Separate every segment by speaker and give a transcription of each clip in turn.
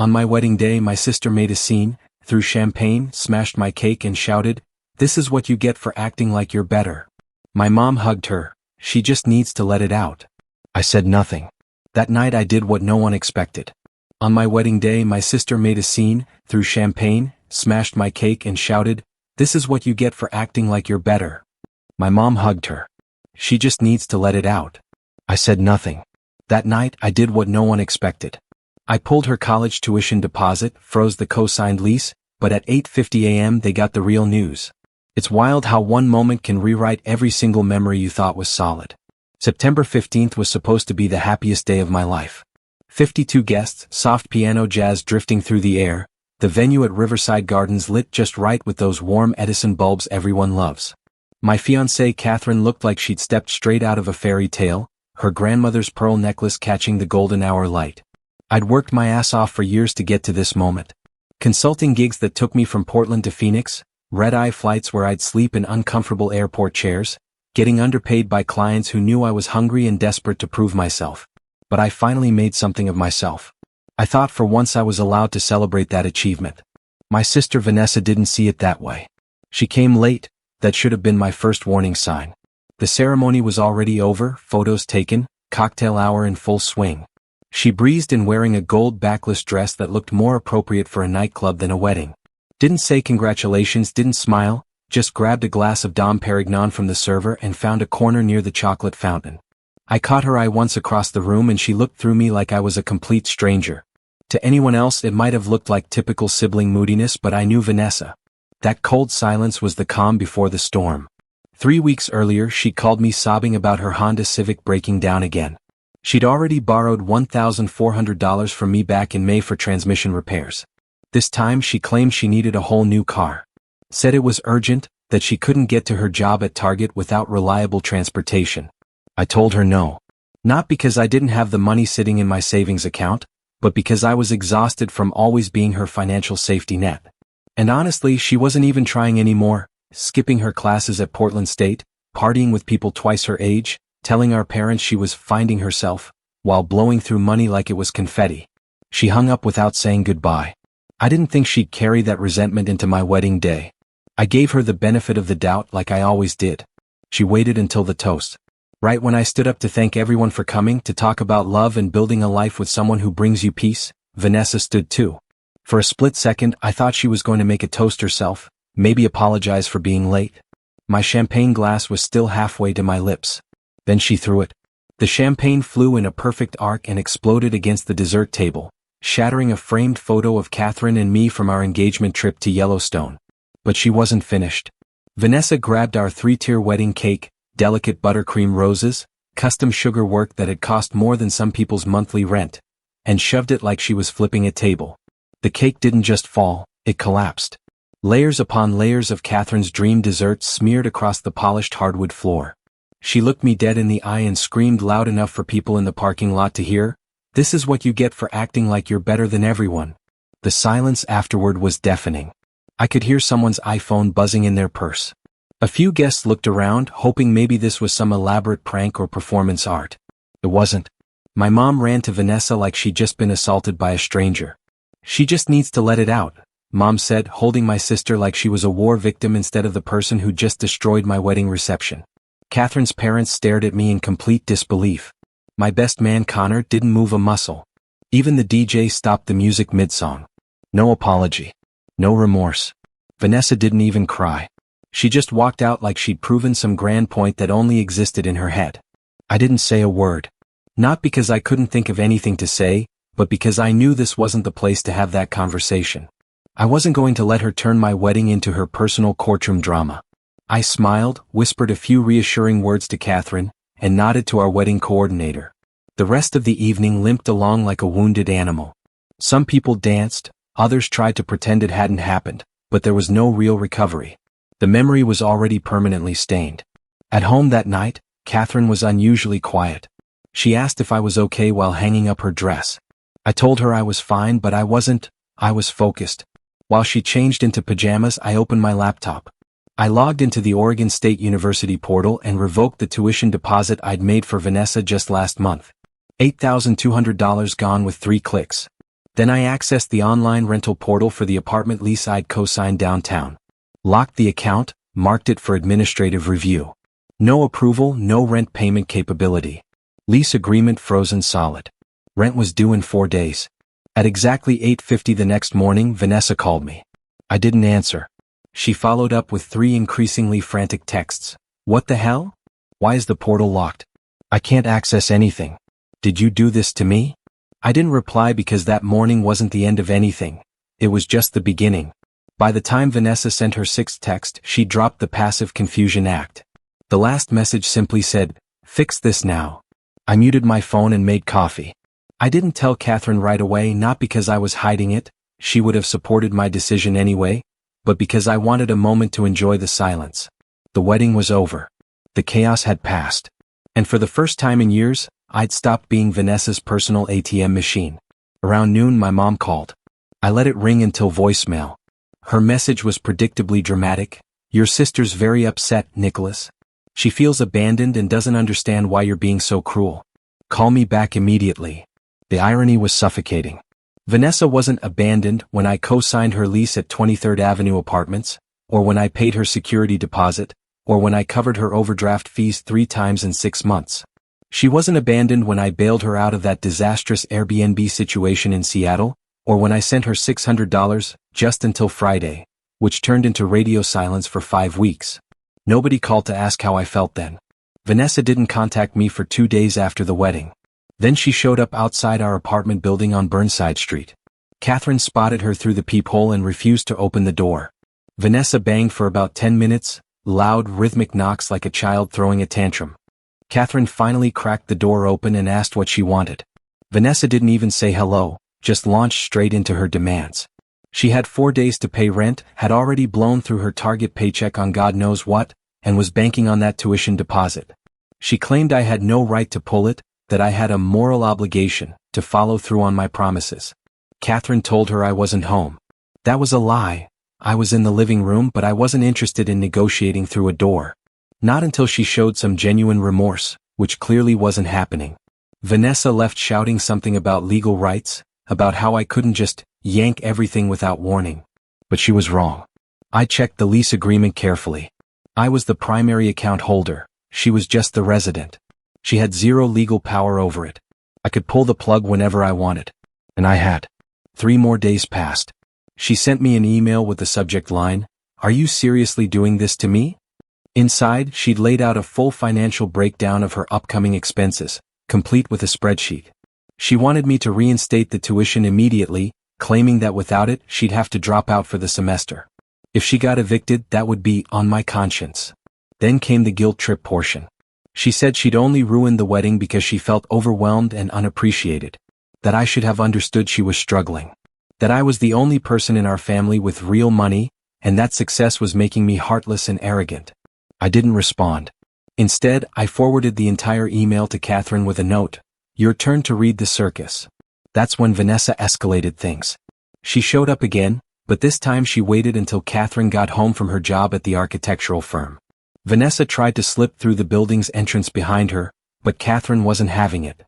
Speaker 1: On my wedding day, my sister made a scene, threw champagne, smashed my cake and shouted, "This is what you get for acting like you're better." My mom hugged her. "She just needs to let it out." I said nothing. That night I did what no one expected. On my wedding day, my sister made a scene, threw champagne, smashed my cake and shouted, "This is what you get for acting like you're better." My mom hugged her. "She just needs to let it out." I said nothing. That night I did what no one expected. I pulled her college tuition deposit, froze the co-signed lease, but at 8:50 a.m. they got the real news. It's wild how one moment can rewrite every single memory you thought was solid. September 15th was supposed to be the happiest day of my life. 52 guests, soft piano jazz drifting through the air, the venue at Riverside Gardens lit just right with those warm Edison bulbs everyone loves. My fiancée Catherine looked like she'd stepped straight out of a fairy tale, her grandmother's pearl necklace catching the golden hour light. I'd worked my ass off for years to get to this moment. Consulting gigs that took me from Portland to Phoenix, red-eye flights where I'd sleep in uncomfortable airport chairs, getting underpaid by clients who knew I was hungry and desperate to prove myself. But I finally made something of myself. I thought for once I was allowed to celebrate that achievement. My sister Vanessa didn't see it that way. She came late. That should have been my first warning sign. The ceremony was already over, photos taken, cocktail hour in full swing. She breezed in wearing a gold backless dress that looked more appropriate for a nightclub than a wedding. Didn't say congratulations, didn't smile, just grabbed a glass of Dom Perignon from the server and found a corner near the chocolate fountain. I caught her eye once across the room and she looked through me like I was a complete stranger. To anyone else it might have looked like typical sibling moodiness, but I knew Vanessa. That cold silence was the calm before the storm. 3 weeks earlier she called me sobbing about her Honda Civic breaking down again. She'd already borrowed $1,400 from me back in May for transmission repairs. This time she claimed she needed a whole new car. Said it was urgent, that she couldn't get to her job at Target without reliable transportation. I told her no. Not because I didn't have the money sitting in my savings account, but because I was exhausted from always being her financial safety net. And honestly, she wasn't even trying anymore, skipping her classes at Portland State, partying with people twice her age, telling our parents she was finding herself, while blowing through money like it was confetti. She hung up without saying goodbye. I didn't think she'd carry that resentment into my wedding day. I gave her the benefit of the doubt like I always did. She waited until the toast. Right when I stood up to thank everyone for coming to talk about love and building a life with someone who brings you peace, Vanessa stood too. For a split second, I thought she was going to make a toast herself, maybe apologize for being late. My champagne glass was still halfway to my lips. Then she threw it. The champagne flew in a perfect arc and exploded against the dessert table, shattering a framed photo of Catherine and me from our engagement trip to Yellowstone. But she wasn't finished. Vanessa grabbed our 3-tier wedding cake, delicate buttercream roses, custom sugar work that had cost more than some people's monthly rent, and shoved it like she was flipping a table. The cake didn't just fall, it collapsed. Layers upon layers of Catherine's dream dessert smeared across the polished hardwood floor. She looked me dead in the eye and screamed loud enough for people in the parking lot to hear, "This is what you get for acting like you're better than everyone." The silence afterward was deafening. I could hear someone's iPhone buzzing in their purse. A few guests looked around, hoping maybe this was some elaborate prank or performance art. It wasn't. My mom ran to Vanessa like she'd just been assaulted by a stranger. "She just needs to let it out," Mom said, holding my sister like she was a war victim instead of the person who just destroyed my wedding reception. Catherine's parents stared at me in complete disbelief. My best man Connor didn't move a muscle. Even the DJ stopped the music mid-song. No apology. No remorse. Vanessa didn't even cry. She just walked out like she'd proven some grand point that only existed in her head. I didn't say a word. Not because I couldn't think of anything to say, but because I knew this wasn't the place to have that conversation. I wasn't going to let her turn my wedding into her personal courtroom drama. I smiled, whispered a few reassuring words to Catherine, and nodded to our wedding coordinator. The rest of the evening limped along like a wounded animal. Some people danced, others tried to pretend it hadn't happened, but there was no real recovery. The memory was already permanently stained. At home that night, Catherine was unusually quiet. She asked if I was okay while hanging up her dress. I told her I was fine, but I wasn't. I was focused. While she changed into pajamas, I opened my laptop. I logged into the Oregon State University portal and revoked the tuition deposit I'd made for Vanessa just last month. $8,200 gone with 3 clicks. Then I accessed the online rental portal for the apartment lease I'd co-signed downtown. Locked the account, marked it for administrative review. No approval, no rent payment capability. Lease agreement frozen solid. Rent was due in 4 days. At exactly 8:50 the next morning, Vanessa called me. I didn't answer. She followed up with 3 increasingly frantic texts. What the hell? Why is the portal locked? I can't access anything. Did you do this to me? I didn't reply because that morning wasn't the end of anything. It was just the beginning. By the time Vanessa sent her 6th text, she dropped the passive confusion act. The last message simply said, "Fix this now." I muted my phone and made coffee. I didn't tell Catherine right away, not because I was hiding it, she would have supported my decision anyway, but because I wanted a moment to enjoy the silence. The wedding was over. The chaos had passed. And for the first time in years, I'd stopped being Vanessa's personal ATM machine. Around noon my mom called. I let it ring until voicemail. Her message was predictably dramatic. Your sister's very upset, Nicholas. She feels abandoned and doesn't understand why you're being so cruel. Call me back immediately. The irony was suffocating. Vanessa wasn't abandoned when I co-signed her lease at 23rd Avenue Apartments, or when I paid her security deposit, or when I covered her overdraft fees 3 times in 6 months. She wasn't abandoned when I bailed her out of that disastrous Airbnb situation in Seattle, or when I sent her $600 just until Friday, which turned into radio silence for 5 weeks. Nobody called to ask how I felt then. Vanessa didn't contact me for 2 days after the wedding. Then she showed up outside our apartment building on Burnside Street. Catherine spotted her through the peephole and refused to open the door. Vanessa banged for about 10 minutes, loud rhythmic knocks like a child throwing a tantrum. Catherine finally cracked the door open and asked what she wanted. Vanessa didn't even say hello, just launched straight into her demands. She had 4 days to pay rent, had already blown through her target paycheck on God knows what, and was banking on that tuition deposit. She claimed I had no right to pull it, that I had a moral obligation to follow through on my promises. Catherine told her I wasn't home. That was a lie. I was in the living room, but I wasn't interested in negotiating through a door. Not until she showed some genuine remorse, which clearly wasn't happening. Vanessa left shouting something about legal rights, about how I couldn't just yank everything without warning. But she was wrong. I checked the lease agreement carefully. I was the primary account holder. She was just the resident. She had 0 legal power over it. I could pull the plug whenever I wanted. And I had. 3 more days passed. She sent me an email with the subject line, "Are you seriously doing this to me?" Inside, she'd laid out a full financial breakdown of her upcoming expenses, complete with a spreadsheet. She wanted me to reinstate the tuition immediately, claiming that without it, she'd have to drop out for the semester. If she got evicted, that would be on my conscience. Then came the guilt trip portion. She said she'd only ruined the wedding because she felt overwhelmed and unappreciated. That I should have understood she was struggling. That I was the only person in our family with real money, and that success was making me heartless and arrogant. I didn't respond. Instead, I forwarded the entire email to Catherine with a note, "Your turn to read the circus." That's when Vanessa escalated things. She showed up again, but this time she waited until Catherine got home from her job at the architectural firm. Vanessa tried to slip through the building's entrance behind her, but Catherine wasn't having it.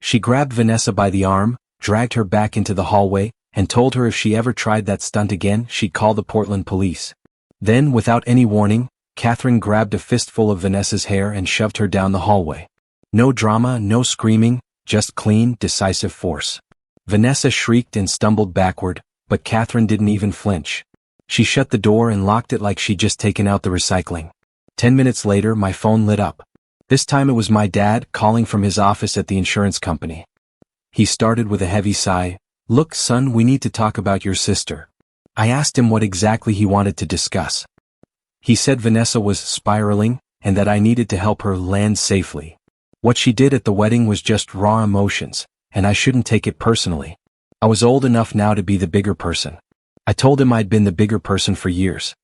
Speaker 1: She grabbed Vanessa by the arm, dragged her back into the hallway, and told her if she ever tried that stunt again, she'd call the Portland police. Then, without any warning, Catherine grabbed a fistful of Vanessa's hair and shoved her down the hallway. No drama, no screaming, just clean, decisive force. Vanessa shrieked and stumbled backward, but Catherine didn't even flinch. She shut the door and locked it like she'd just taken out the recycling. 10 minutes later, my phone lit up. This time it was my dad calling from his office at the insurance company. He started with a heavy sigh. "Look, son, we need to talk about your sister." I asked him what exactly he wanted to discuss. He said Vanessa was spiraling, and that I needed to help her land safely. What she did at the wedding was just raw emotions, and I shouldn't take it personally. I was old enough now to be the bigger person. I told him I'd been the bigger person for years.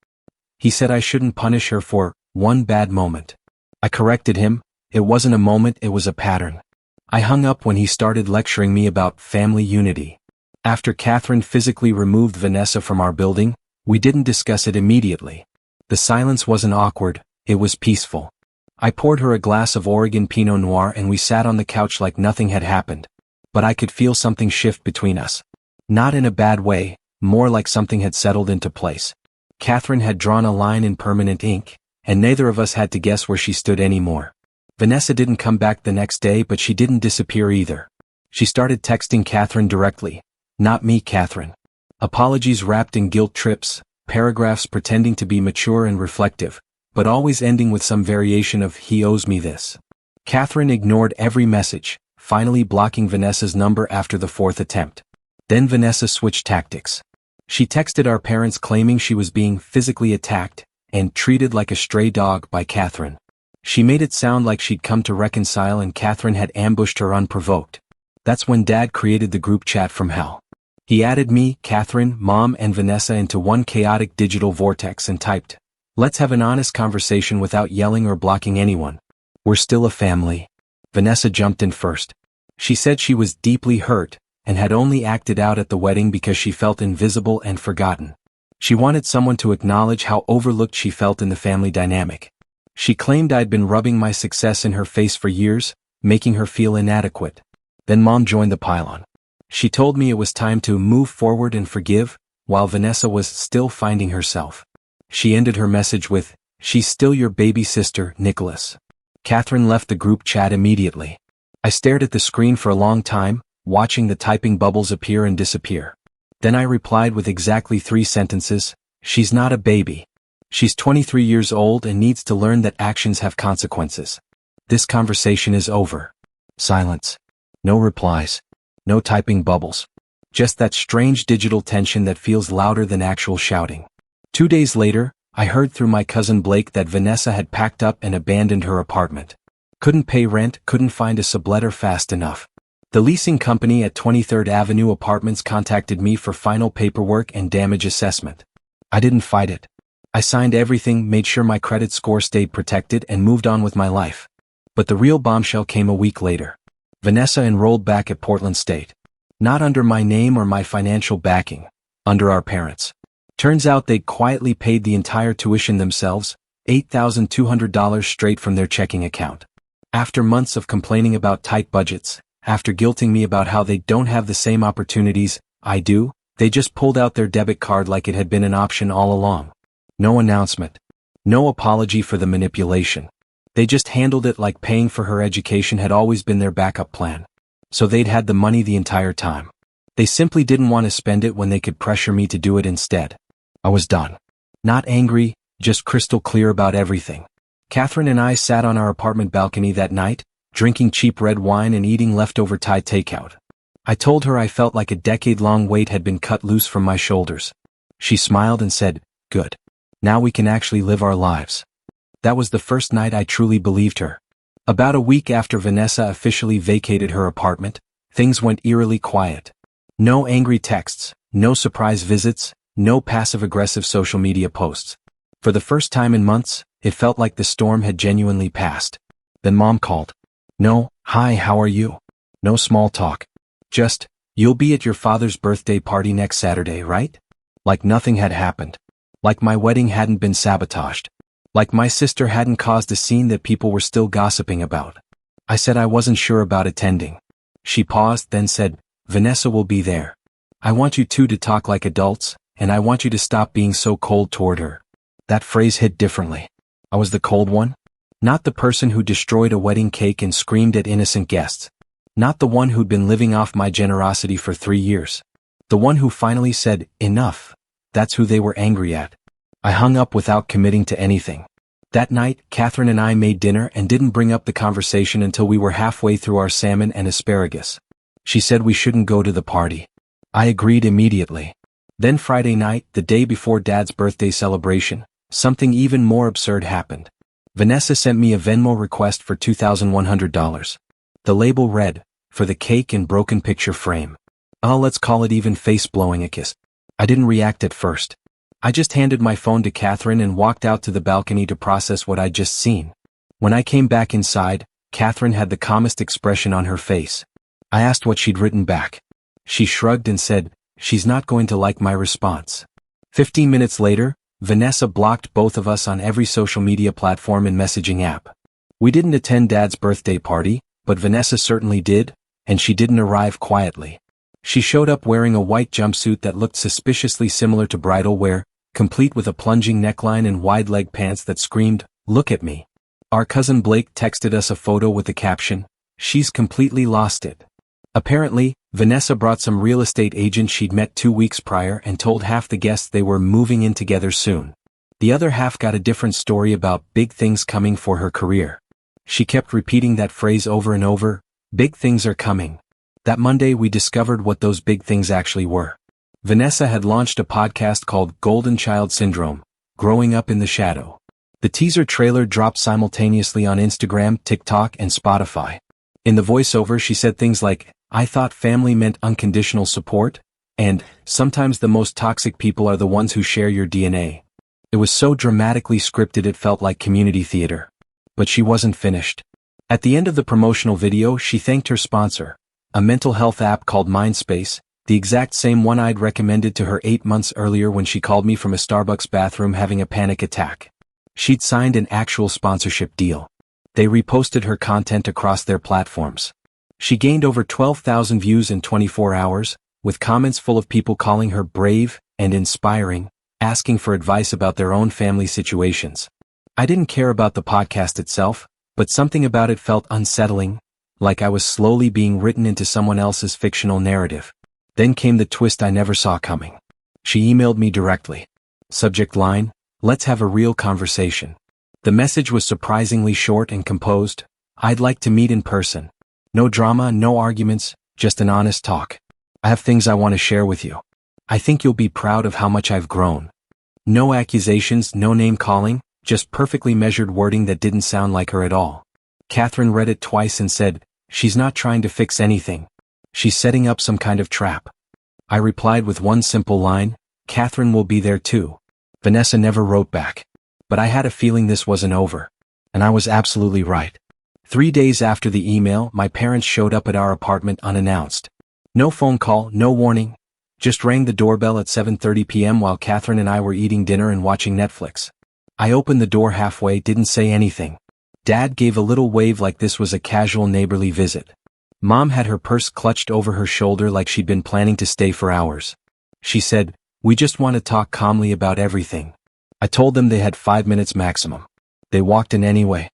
Speaker 1: He said I shouldn't punish her for one bad moment. I corrected him, it wasn't a moment, it was a pattern. I hung up when he started lecturing me about family unity. After Catherine physically removed Vanessa from our building, we didn't discuss it immediately. The silence wasn't awkward, it was peaceful. I poured her a glass of Oregon Pinot Noir and we sat on the couch like nothing had happened. But I could feel something shift between us. Not in a bad way, more like something had settled into place. Catherine had drawn a line in permanent ink, and neither of us had to guess where she stood anymore. Vanessa didn't come back the next day, but she didn't disappear either. She started texting Catherine directly. Not me, Catherine. Apologies wrapped in guilt trips, paragraphs pretending to be mature and reflective, but always ending with some variation of "he owes me this." Catherine ignored every message, finally blocking Vanessa's number after the fourth attempt. Then Vanessa switched tactics. She texted our parents claiming she was being physically attacked and treated like a stray dog by Catherine. She made it sound like she'd come to reconcile and Catherine had ambushed her unprovoked. That's when Dad created the group chat from hell. He added me, Catherine, Mom, and Vanessa into one chaotic digital vortex and typed, "Let's have an honest conversation without yelling or blocking anyone. We're still a family." Vanessa jumped in first. She said she was deeply hurt and had only acted out at the wedding because she felt invisible and forgotten. She wanted someone to acknowledge how overlooked she felt in the family dynamic. She claimed I'd been rubbing my success in her face for years, making her feel inadequate. Then Mom joined the pile-on. She told me it was time to move forward and forgive, while Vanessa was still finding herself. She ended her message with, "She's still your baby sister, Nicholas." Catherine left the group chat immediately. I stared at the screen for a long time, watching the typing bubbles appear and disappear. Then I replied with exactly 3 sentences, "She's not a baby. She's 23 years old and needs to learn that actions have consequences. This conversation is over." Silence. No replies. No typing bubbles. Just that strange digital tension that feels louder than actual shouting. 2 days later, I heard through my cousin Blake that Vanessa had packed up and abandoned her apartment. Couldn't pay rent, couldn't find a subletter fast enough. The leasing company at 23rd Avenue Apartments contacted me for final paperwork and damage assessment. I didn't fight it. I signed everything, made sure my credit score stayed protected, and moved on with my life. But the real bombshell came a week later. Vanessa enrolled back at Portland State. Not under my name or my financial backing. Under our parents'. Turns out they'd quietly paid the entire tuition themselves, $8,200 straight from their checking account. After months of complaining about tight budgets, after guilting me about how they don't have the same opportunities I do, they just pulled out their debit card like it had been an option all along. No announcement. No apology for the manipulation. They just handled it like paying for her education had always been their backup plan. So they'd had the money the entire time. They simply didn't want to spend it when they could pressure me to do it instead. I was done. Not angry, just crystal clear about everything. Catherine and I sat on our apartment balcony that night, drinking cheap red wine and eating leftover Thai takeout. I told her I felt like a decade-long weight had been cut loose from my shoulders. She smiled and said, "Good. Now we can actually live our lives." That was the first night I truly believed her. About a week after Vanessa officially vacated her apartment, things went eerily quiet. No angry texts, no surprise visits, no passive-aggressive social media posts. For the first time in months, it felt like the storm had genuinely passed. Then Mom called. No, "Hi, how are you?" No small talk. Just, "You'll be at your father's birthday party next Saturday, right?" Like nothing had happened. Like my wedding hadn't been sabotaged. Like my sister hadn't caused a scene that people were still gossiping about. I said I wasn't sure about attending. She paused, then said, "Vanessa will be there. I want you two to talk like adults, and I want you to stop being so cold toward her." That phrase hit differently. I was the cold one? Not the person who destroyed a wedding cake and screamed at innocent guests. Not the one who'd been living off my generosity for 3 years. The one who finally said, "Enough." That's who they were angry at. I hung up without committing to anything. That night, Catherine and I made dinner and didn't bring up the conversation until we were halfway through our salmon and asparagus. She said we shouldn't go to the party. I agreed immediately. Then Friday night, the day before Dad's birthday celebration, something even more absurd happened. Vanessa sent me a Venmo request for $2,100. The label read, "For the cake and broken picture frame." Oh, let's call it even face-blowing a kiss. I didn't react at first. I just handed my phone to Catherine and walked out to the balcony to process what I'd just seen. When I came back inside, Catherine had the calmest expression on her face. I asked what she'd written back. She shrugged and said, "She's not going to like my response." 15 minutes later, Vanessa blocked both of us on every social media platform and messaging app. We didn't attend Dad's birthday party, but Vanessa certainly did, and she didn't arrive quietly. She showed up wearing a white jumpsuit that looked suspiciously similar to bridal wear, complete with a plunging neckline and wide leg pants that screamed, "Look at me." Our cousin Blake texted us a photo with the caption, "She's completely lost it." Apparently, Vanessa brought some real estate agent she'd met 2 weeks prior and told half the guests they were moving in together soon. The other half got a different story about big things coming for her career. She kept repeating that phrase over and over, "Big things are coming." That Monday we discovered what those big things actually were. Vanessa had launched a podcast called Golden Child Syndrome, Growing Up in the Shadow. The teaser trailer dropped simultaneously on Instagram, TikTok, and Spotify. In the voiceover she said things like, "I thought family meant unconditional support," and, "Sometimes the most toxic people are the ones who share your DNA." It was so dramatically scripted it felt like community theater. But she wasn't finished. At the end of the promotional video she thanked her sponsor, a mental health app called Mindspace, the exact same one I'd recommended to her 8 months earlier when she called me from a Starbucks bathroom having a panic attack. She'd signed an actual sponsorship deal. They reposted her content across their platforms. She gained over 12,000 views in 24 hours, with comments full of people calling her brave and inspiring, asking for advice about their own family situations. I didn't care about the podcast itself, but something about it felt unsettling, like I was slowly being written into someone else's fictional narrative. Then came the twist I never saw coming. She emailed me directly. Subject line, "Let's have a real conversation." The message was surprisingly short and composed. "I'd like to meet in person. No drama, no arguments, just an honest talk. I have things I want to share with you. I think you'll be proud of how much I've grown." No accusations, no name calling, just perfectly measured wording that didn't sound like her at all. Catherine read it twice and said, "She's not trying to fix anything. She's setting up some kind of trap." I replied with one simple line, "Catherine will be there too." Vanessa never wrote back. But I had a feeling this wasn't over. And I was absolutely right. 3 days after the email, my parents showed up at our apartment unannounced. No phone call, no warning. Just rang the doorbell at 7:30 p.m. while Catherine and I were eating dinner and watching Netflix. I opened the door halfway, didn't say anything. Dad gave a little wave like this was a casual neighborly visit. Mom had her purse clutched over her shoulder like she'd been planning to stay for hours. She said, "We just want to talk calmly about everything." I told them they had 5 minutes maximum. They walked in anyway,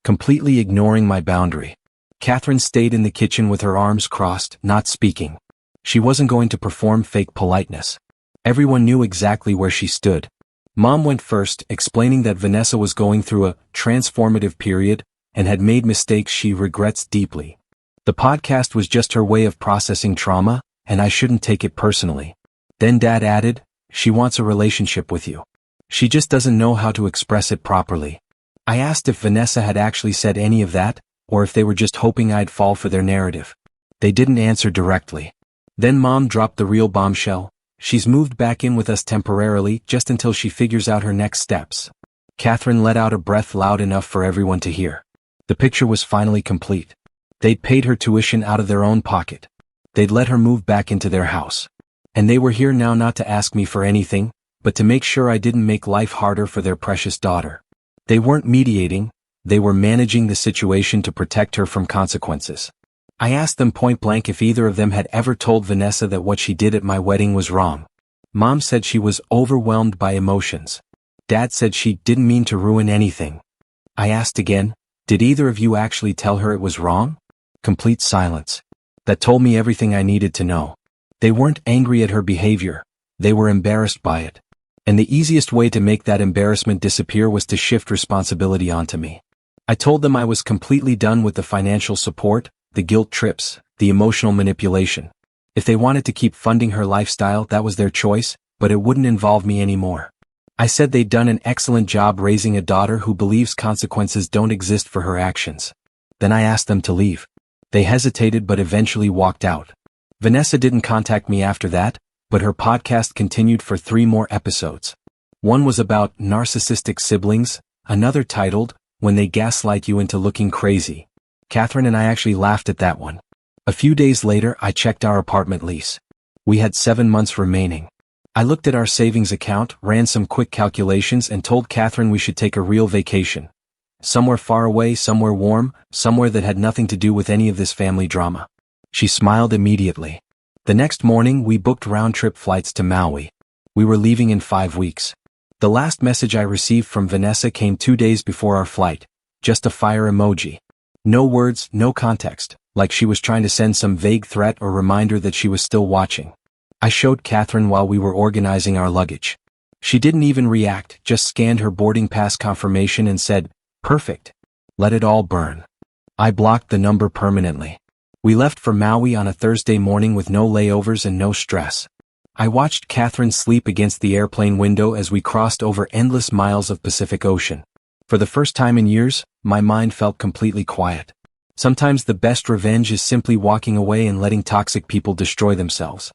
Speaker 1: completely ignoring my boundary. Catherine stayed in the kitchen with her arms crossed, not speaking. She wasn't going to perform fake politeness. Everyone knew exactly where she stood. Mom went first, explaining that Vanessa was going through a transformative period and had made mistakes she regrets deeply. The podcast was just her way of processing trauma, and I shouldn't take it personally. Then Dad added, "She wants a relationship with you. She just doesn't know how to express it properly." I asked if Vanessa had actually said any of that, or if they were just hoping I'd fall for their narrative. They didn't answer directly. Then Mom dropped the real bombshell. "She's moved back in with us temporarily, just until she figures out her next steps." Catherine let out a breath loud enough for everyone to hear. The picture was finally complete. They'd paid her tuition out of their own pocket. They'd let her move back into their house. And they were here now not to ask me for anything, but to make sure I didn't make life harder for their precious daughter. They weren't mediating, they were managing the situation to protect her from consequences. I asked them point blank if either of them had ever told Vanessa that what she did at my wedding was wrong. Mom said she was overwhelmed by emotions. Dad said she didn't mean to ruin anything. I asked again, "Did either of you actually tell her it was wrong?" Complete silence. That told me everything I needed to know. They weren't angry at her behavior, they were embarrassed by it. And the easiest way to make that embarrassment disappear was to shift responsibility onto me. I told them I was completely done with the financial support, the guilt trips, the emotional manipulation. If they wanted to keep funding her lifestyle, that was their choice, but it wouldn't involve me anymore. I said they'd done an excellent job raising a daughter who believes consequences don't exist for her actions. Then I asked them to leave. They hesitated but eventually walked out. Vanessa didn't contact me after that, but her podcast continued for 3 more episodes. One was about narcissistic siblings, another titled, "When They Gaslight You Into Looking Crazy." Catherine and I actually laughed at that one. A few days later I checked our apartment lease. We had 7 months remaining. I looked at our savings account, ran some quick calculations and told Catherine we should take a real vacation. Somewhere far away, somewhere warm, somewhere that had nothing to do with any of this family drama. She smiled immediately. The next morning we booked round-trip flights to Maui. We were leaving in 5 weeks. The last message I received from Vanessa came 2 days before our flight, just a fire emoji. No words, no context, like she was trying to send some vague threat or reminder that she was still watching. I showed Catherine while we were organizing our luggage. She didn't even react, just scanned her boarding pass confirmation and said, "Perfect. Let it all burn." I blocked the number permanently. We left for Maui on a Thursday morning with no layovers and no stress. I watched Catherine sleep against the airplane window as we crossed over endless miles of Pacific Ocean. For the first time in years, my mind felt completely quiet. Sometimes the best revenge is simply walking away and letting toxic people destroy themselves.